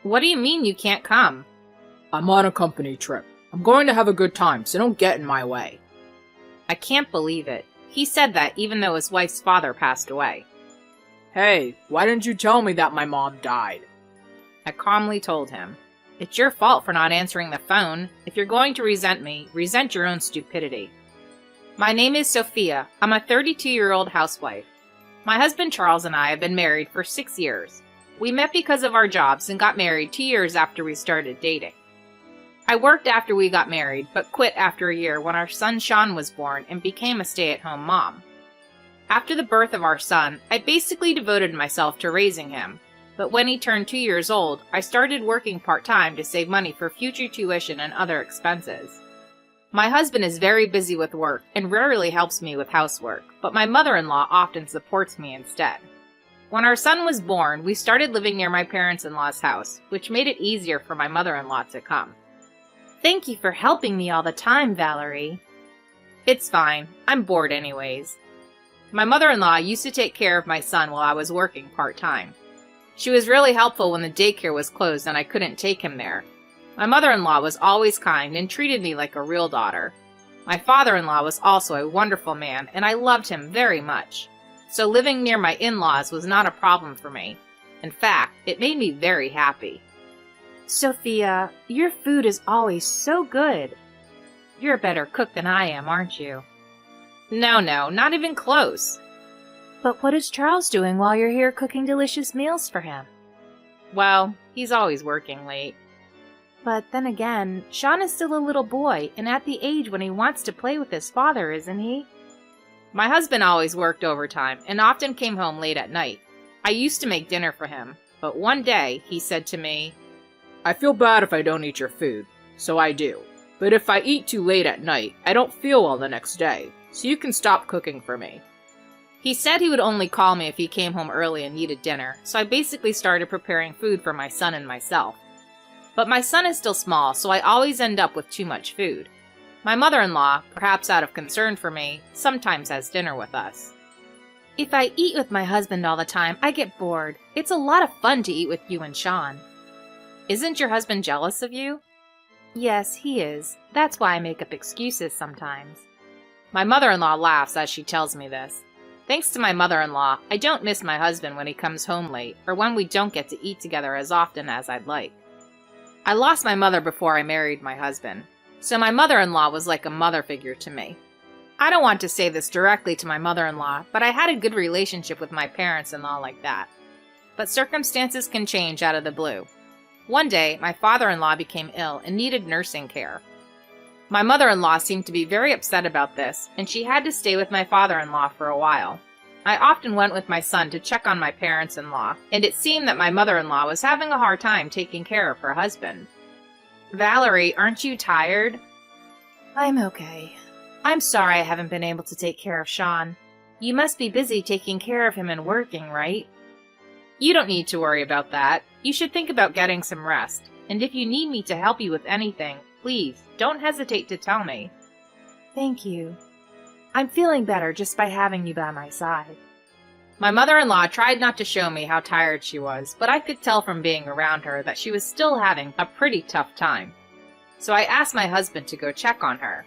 What do you mean you can't come? I'm on a company trip. I'm going to have a good time, so don't get in my way. I can't believe it. He said that even though his wife's father passed away. Hey, why didn't you tell me that my mom died? I calmly told him, "It's your fault for not answering the phone. If you're going to resent me, resent your own stupidity." My name is Sophia. I'm a 32-year-old housewife. My husband Charles and I have been married for 6 years. We met because of our jobs and got married 2 years after we started dating. I worked after we got married, but quit after a year when our son Sean was born and became a stay-at-home mom. After the birth of our son, I basically devoted myself to raising him. But when he turned 2 years old, I started working part-time to save money for future tuition and other expenses. My husband is very busy with work and rarely helps me with housework, but my mother-in-law often supports me instead. When our son was born, we started living near my parents-in-law's house, which made it easier for my mother-in-law to come. Thank you for helping me all the time, Valerie. It's fine. I'm bored anyways. My mother-in-law used to take care of my son while I was working part-time. She was really helpful when the daycare was closed and I couldn't take him there. My mother-in-law was always kind and treated me like a real daughter. My father-in-law was also a wonderful man, and I loved him very much. So living near my in-laws was not a problem for me. In fact, it made me very happy. Sophia, your food is always so good. You're a better cook than I am, aren't you? No, not even close. But what is Charles doing while you're here cooking delicious meals for him? Well, he's always working late. But then again, Sean is still a little boy and at the age when he wants to play with his father, isn't he? My husband always worked overtime and often came home late at night. I used to make dinner for him, but one day he said to me, "I feel bad if I don't eat your food, so I do. But if I eat too late at night, I don't feel well the next day, so you can stop cooking for me." He said he would only call me if he came home early and needed dinner, so I basically started preparing food for my son and myself. But my son is still small, so I always end up with too much food. My mother-in-law, perhaps out of concern for me, sometimes has dinner with us. If I eat with my husband all the time, I get bored. It's a lot of fun to eat with you and Sean. Isn't your husband jealous of you? Yes, he is. That's why I make up excuses sometimes. My mother-in-law laughs as she tells me this. Thanks to my mother-in-law, I don't miss my husband when he comes home late, or when we don't get to eat together as often as I'd like. I lost my mother before I married my husband, so my mother-in-law was like a mother figure to me. I don't want to say this directly to my mother-in-law, but I had a good relationship with my parents and all like that. But circumstances can change out of the blue. One day, my father-in-law became ill and needed nursing care. My mother-in-law seemed to be very upset about this, and she had to stay with my father-in-law for a while. I often went with my son to check on my parents-in-law, and it seemed that my mother-in-law was having a hard time taking care of her husband. Valerie, aren't you tired? I'm okay. I'm sorry I haven't been able to take care of Sean. You must be busy taking care of him and working, right? You don't need to worry about that. You should think about getting some rest. And if you need me to help you with anything, please, don't hesitate to tell me. Thank you. I'm feeling better just by having you by my side. My mother-in-law tried not to show me how tired she was, but I could tell from being around her that she was still having a pretty tough time. So I asked my husband to go check on her.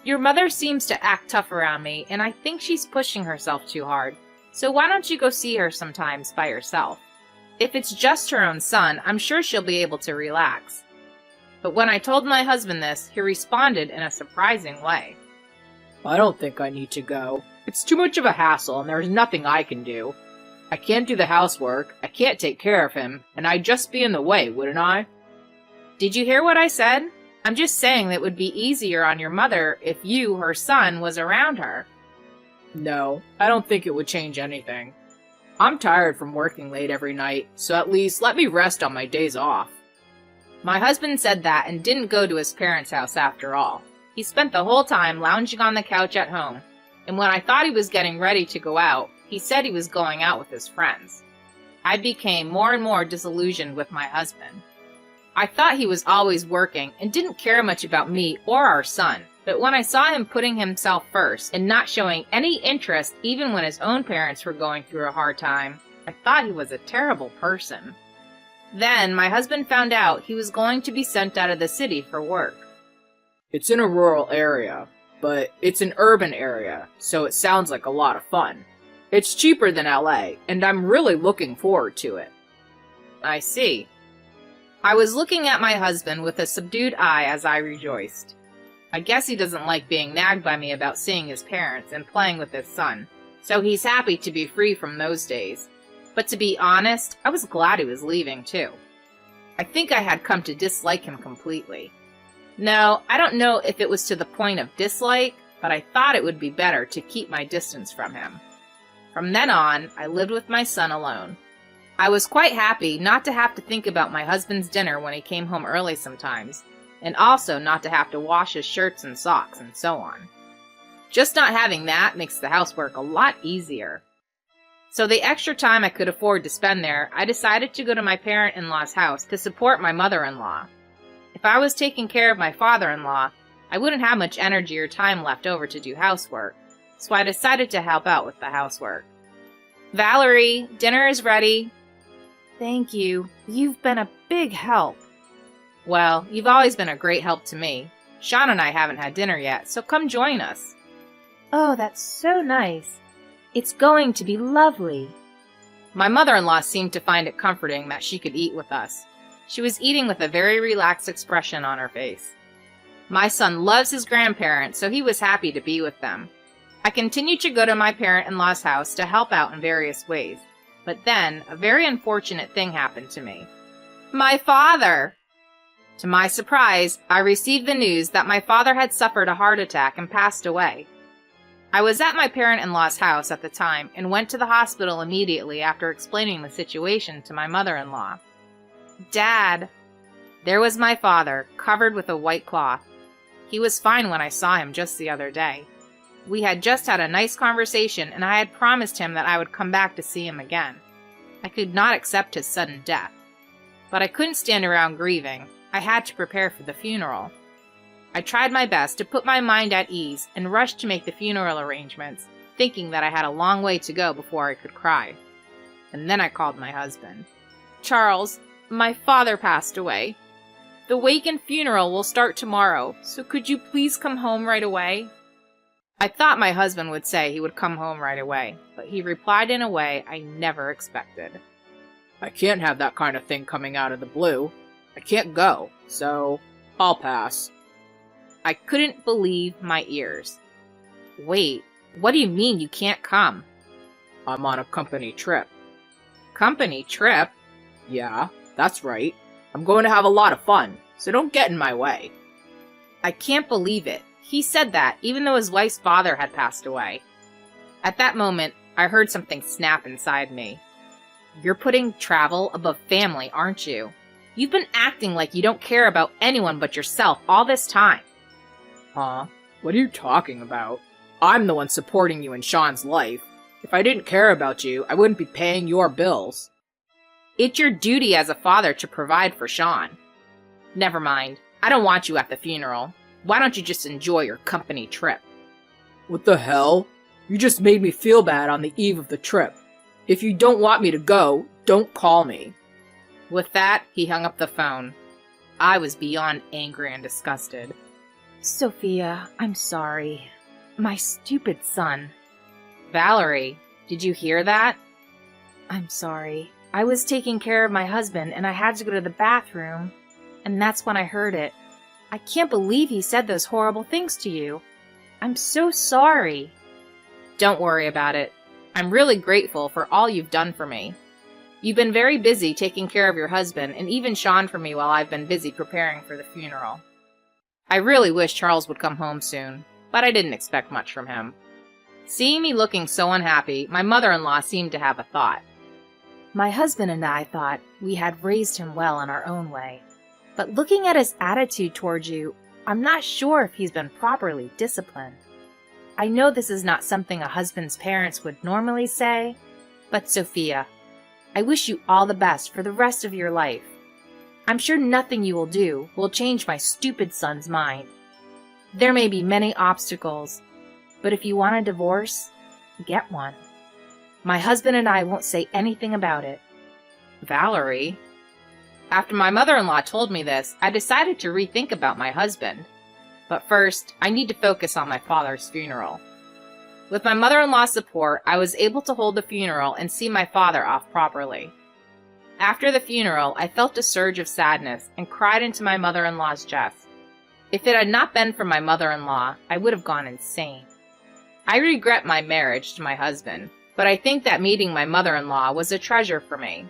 Your mother seems to act tough around me, and I think she's pushing herself too hard. So why don't you go see her sometimes by yourself? If it's just her own son, I'm sure she'll be able to relax. But when I told my husband this, he responded in a surprising way. I don't think I need to go. It's too much of a hassle and there's nothing I can do. I can't do the housework, I can't take care of him, and I'd just be in the way, wouldn't I? Did you hear what I said? I'm just saying that it would be easier on your mother if you, her son, was around her. No, I don't think it would change anything. I'm tired from working late every night, so at least let me rest on my days off. My husband said that and didn't go to his parents' house after all. He spent the whole time lounging on the couch at home, and when I thought he was getting ready to go out, he said he was going out with his friends. I became more and more disillusioned with my husband. I thought he was always working and didn't care much about me or our son, but when I saw him putting himself first and not showing any interest even when his own parents were going through a hard time, I thought he was a terrible person. Then my husband found out he was going to be sent out of the city for work. It's in a rural area, but it's an urban area, so it sounds like a lot of fun. It's cheaper than LA, and I'm really looking forward to it. I see. I was looking at my husband with a subdued eye as I rejoiced. I guess he doesn't like being nagged by me about seeing his parents and playing with his son, so he's happy to be free from those days. But to be honest, I was glad he was leaving too. I think I had come to dislike him completely. No, I don't know if it was to the point of dislike, but I thought it would be better to keep my distance from him. From then on, I lived with my son alone. I was quite happy not to have to think about my husband's dinner when he came home early sometimes, and also not to have to wash his shirts and socks and so on. Just not having that makes the housework a lot easier. So the extra time I could afford to spend there, I decided to go to my parent-in-law's house to support my mother-in-law. If I was taking care of my father-in-law, I wouldn't have much energy or time left over to do housework, so I decided to help out with the housework. Valerie, dinner is ready. Thank you. You've been a big help. Well, you've always been a great help to me. Sean and I haven't had dinner yet, so come join us. Oh, that's so nice. It's going to be lovely. My mother-in-law seemed to find it comforting that she could eat with us. She was eating with a very relaxed expression on her face. My son loves his grandparents, so he was happy to be with them. I continued to go to my parent-in-law's house to help out in various ways. But then, a very unfortunate thing happened to me. My father! To my surprise, I received the news that my father had suffered a heart attack and passed away. I was at my parent-in-law's house at the time and went to the hospital immediately after explaining the situation to my mother-in-law. Dad! There was my father, covered with a white cloth. He was fine when I saw him just the other day. We had just had a nice conversation, and I had promised him that I would come back to see him again. I could not accept his sudden death. But I couldn't stand around grieving. I had to prepare for the funeral. I tried my best to put my mind at ease and rushed to make the funeral arrangements, thinking that I had a long way to go before I could cry. And then I called my husband. Charles, my father passed away. The wake and funeral will start tomorrow, so could you please come home right away? I thought my husband would say he would come home right away, but he replied in a way I never expected. I can't have that kind of thing coming out of the blue. I can't go, so I'll pass. I couldn't believe my ears. Wait, what do you mean you can't come? I'm on a company trip. Company trip? Yeah, that's right. I'm going to have a lot of fun, so don't get in my way. I can't believe it. He said that, even though his wife's father had passed away. At that moment, I heard something snap inside me. You're putting travel above family, aren't you? You've been acting like you don't care about anyone but yourself all this time. Huh? What are you talking about? I'm the one supporting you in Sean's life. If I didn't care about you, I wouldn't be paying your bills. It's your duty as a father to provide for Sean. Never mind. I don't want you at the funeral. Why don't you just enjoy your company trip? What the hell? You just made me feel bad on the eve of the trip. If you don't want me to go, don't call me. With that, he hung up the phone. I was beyond angry and disgusted. Sophia, I'm sorry. My stupid son. Valerie, did you hear that? I'm sorry. I was taking care of my husband and I had to go to the bathroom, and that's when I heard it. I can't believe he said those horrible things to you. I'm so sorry. Don't worry about it. I'm really grateful for all you've done for me. You've been very busy taking care of your husband and even Sean for me while I've been busy preparing for the funeral. I really wish Charles would come home soon, but I didn't expect much from him. Seeing me looking so unhappy, my mother-in-law seemed to have a thought. My husband and I thought we had raised him well in our own way. But looking at his attitude towards you, I'm not sure if he's been properly disciplined. I know this is not something a husband's parents would normally say, but Sophia, I wish you all the best for the rest of your life. I'm sure nothing you will do will change my stupid son's mind. There may be many obstacles, but if you want a divorce, get one. My husband and I won't say anything about it. Valerie? After my mother-in-law told me this, I decided to rethink about my husband. But first, I need to focus on my father's funeral. With my mother-in-law's support, I was able to hold the funeral and see my father off properly. After the funeral, I felt a surge of sadness and cried into my mother-in-law's chest. If it had not been for my mother-in-law, I would have gone insane. I regret my marriage to my husband, but I think that meeting my mother-in-law was a treasure for me.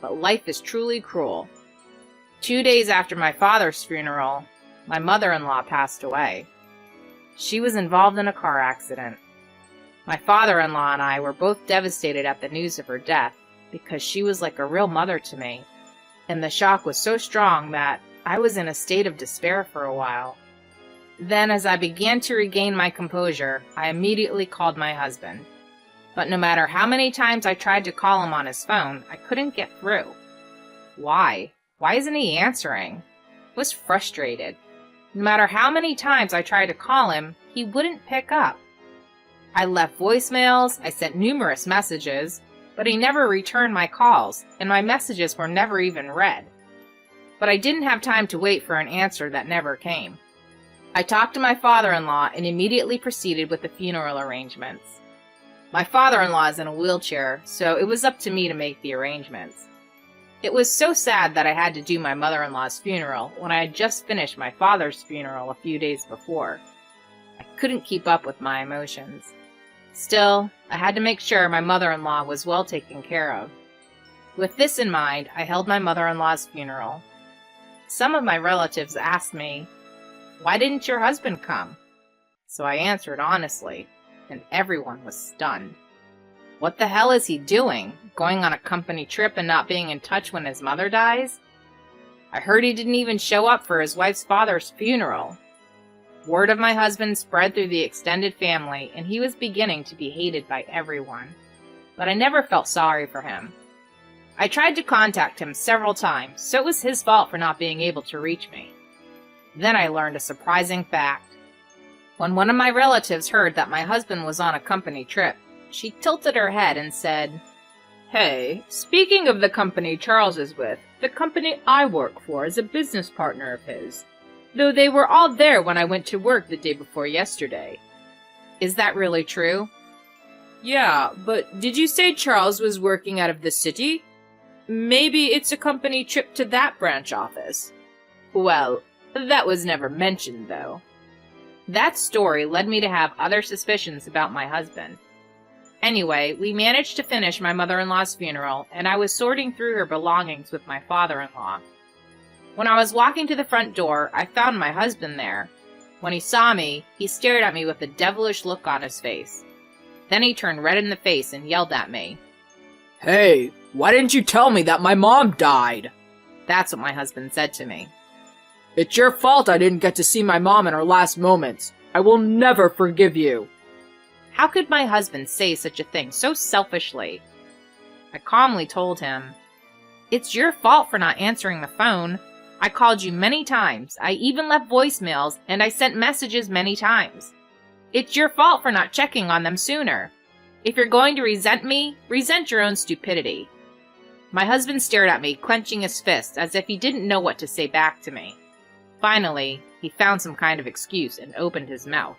But life is truly cruel. 2 days after my father's funeral, my mother-in-law passed away. She was involved in a car accident. My father-in-law and I were both devastated at the news of her death because she was like a real mother to me, and the shock was so strong that I was in a state of despair for a while. Then, as I began to regain my composure, I immediately called my husband. But no matter how many times I tried to call him on his phone, I couldn't get through. Why? Why isn't he answering? I was frustrated. No matter how many times I tried to call him, he wouldn't pick up. I left voicemails, I sent numerous messages, but he never returned my calls, and my messages were never even read. But I didn't have time to wait for an answer that never came. I talked to my father-in-law and immediately proceeded with the funeral arrangements. My father-in-law is in a wheelchair, so it was up to me to make the arrangements. It was so sad that I had to do my mother-in-law's funeral when I had just finished my father's funeral a few days before. I couldn't keep up with my emotions. Still, I had to make sure my mother-in-law was well taken care of. With this in mind, I held my mother-in-law's funeral. Some of my relatives asked me, "Why didn't your husband come?" So I answered honestly, and everyone was stunned. What the hell is he doing? Going on a company trip and not being in touch when his mother dies? I heard he didn't even show up for his wife's father's funeral. Word of my husband spread through the extended family, and he was beginning to be hated by everyone. But I never felt sorry for him. I tried to contact him several times, so it was his fault for not being able to reach me. Then I learned a surprising fact. When one of my relatives heard that my husband was on a company trip, she tilted her head and said, "Hey, speaking of the company Charles is with, the company I work for is a business partner of his, though they were all there when I went to work the day before yesterday." "Is that really true?" "Yeah, but did you say Charles was working out of the city? Maybe it's a company trip to that branch office." "Well, that was never mentioned, though." That story led me to have other suspicions about my husband. Anyway, we managed to finish my mother-in-law's funeral, and I was sorting through her belongings with my father-in-law. When I was walking to the front door, I found my husband there. When he saw me, he stared at me with a devilish look on his face. Then he turned red in the face and yelled at me. "Hey, why didn't you tell me that my mom died?" That's what my husband said to me. "It's your fault I didn't get to see my mom in her last moments. I will never forgive you." How could my husband say such a thing so selfishly? I calmly told him, "It's your fault for not answering the phone. I called you many times. I even left voicemails, and I sent messages many times. It's your fault for not checking on them sooner. If you're going to resent me, resent your own stupidity." My husband stared at me, clenching his fist as if he didn't know what to say back to me. Finally, he found some kind of excuse and opened his mouth.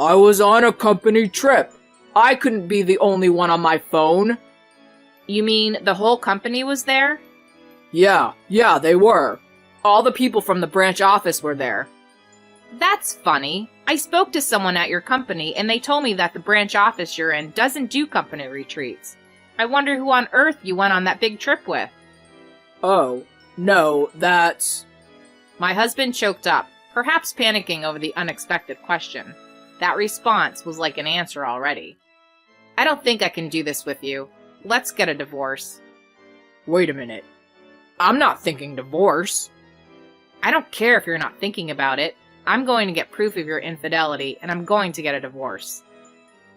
"I was on a company trip. I couldn't be the only one on my phone." "You mean the whole company was there?" Yeah, they were. All the people from the branch office were there." "That's funny. I spoke to someone at your company, and they told me that the branch office you're in doesn't do company retreats. I wonder who on earth you went on that big trip with." "Oh, no, that's..." My husband choked up, perhaps panicking over the unexpected question. That response was like an answer already. "I don't think I can do this with you. Let's get a divorce." "Wait a minute. I'm not thinking divorce." "I don't care if you're not thinking about it. I'm going to get proof of your infidelity, and I'm going to get a divorce."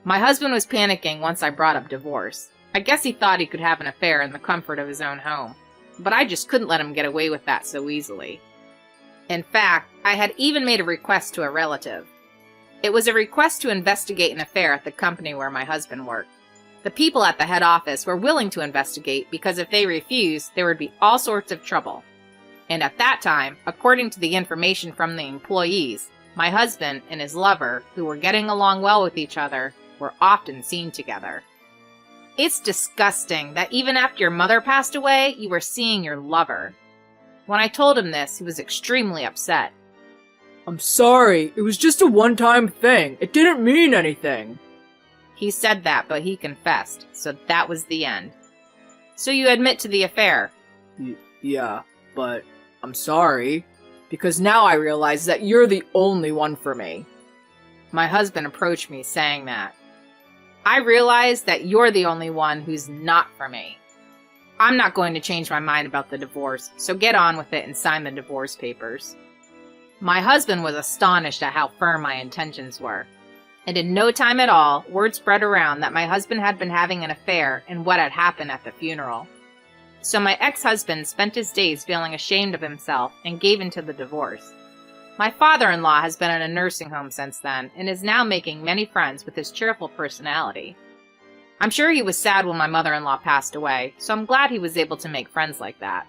My husband was panicking once I brought up divorce. I guess he thought he could have an affair in the comfort of his own home, but I just couldn't let him get away with that so easily. In fact, I had even made a request to a relative. It was a request to investigate an affair at the company where my husband worked. The people at the head office were willing to investigate because if they refused, there would be all sorts of trouble. And at that time, according to the information from the employees, my husband and his lover, who were getting along well with each other, were often seen together. It's disgusting that even after your mother passed away, you were seeing your lover. When I told him this, he was extremely upset. I'm sorry, it was just a one-time thing. It didn't mean anything. He said that, but he confessed, so that was the end. So you admit to the affair? Yeah, but I'm sorry. Because now I realize that you're the only one for me. My husband approached me saying that. I realize that you're the only one who's not for me. I'm not going to change my mind about the divorce, so get on with it and sign the divorce papers. My husband was astonished at how firm my intentions were. And in no time at all, word spread around that my husband had been having an affair and what had happened at the funeral. So my ex-husband spent his days feeling ashamed of himself and gave in to the divorce. My father-in-law has been in a nursing home since then and is now making many friends with his cheerful personality. I'm sure he was sad when my mother-in-law passed away, so I'm glad he was able to make friends like that.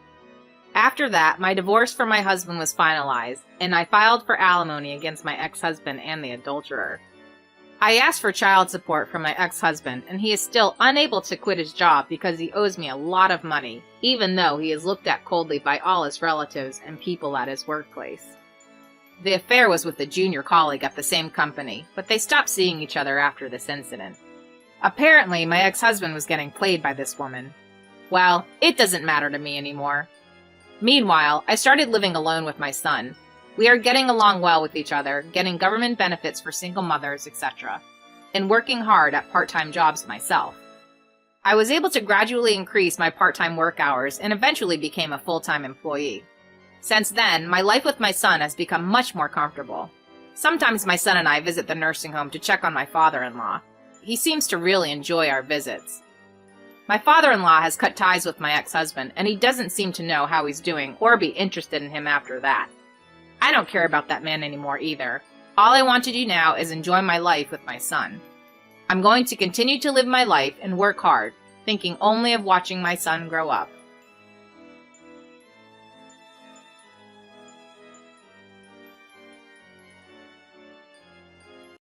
After that, my divorce from my husband was finalized, and I filed for alimony against my ex-husband and the adulterer. I asked for child support from my ex-husband, and he is still unable to quit his job because he owes me a lot of money, even though he is looked at coldly by all his relatives and people at his workplace. The affair was with a junior colleague at the same company, but they stopped seeing each other after this incident. Apparently, my ex-husband was getting played by this woman. Well, it doesn't matter to me anymore. Meanwhile, I started living alone with my son. We are getting along well with each other, getting government benefits for single mothers, etc., and working hard at part-time jobs myself. I was able to gradually increase my part-time work hours and eventually became a full-time employee. Since then, my life with my son has become much more comfortable. Sometimes my son and I visit the nursing home to check on my father-in-law. He seems to really enjoy our visits. My father-in-law has cut ties with my ex-husband, and he doesn't seem to know how he's doing or be interested in him after that. I don't care about that man anymore either. All I want to do now is enjoy my life with my son. I'm going to continue to live my life and work hard, thinking only of watching my son grow up.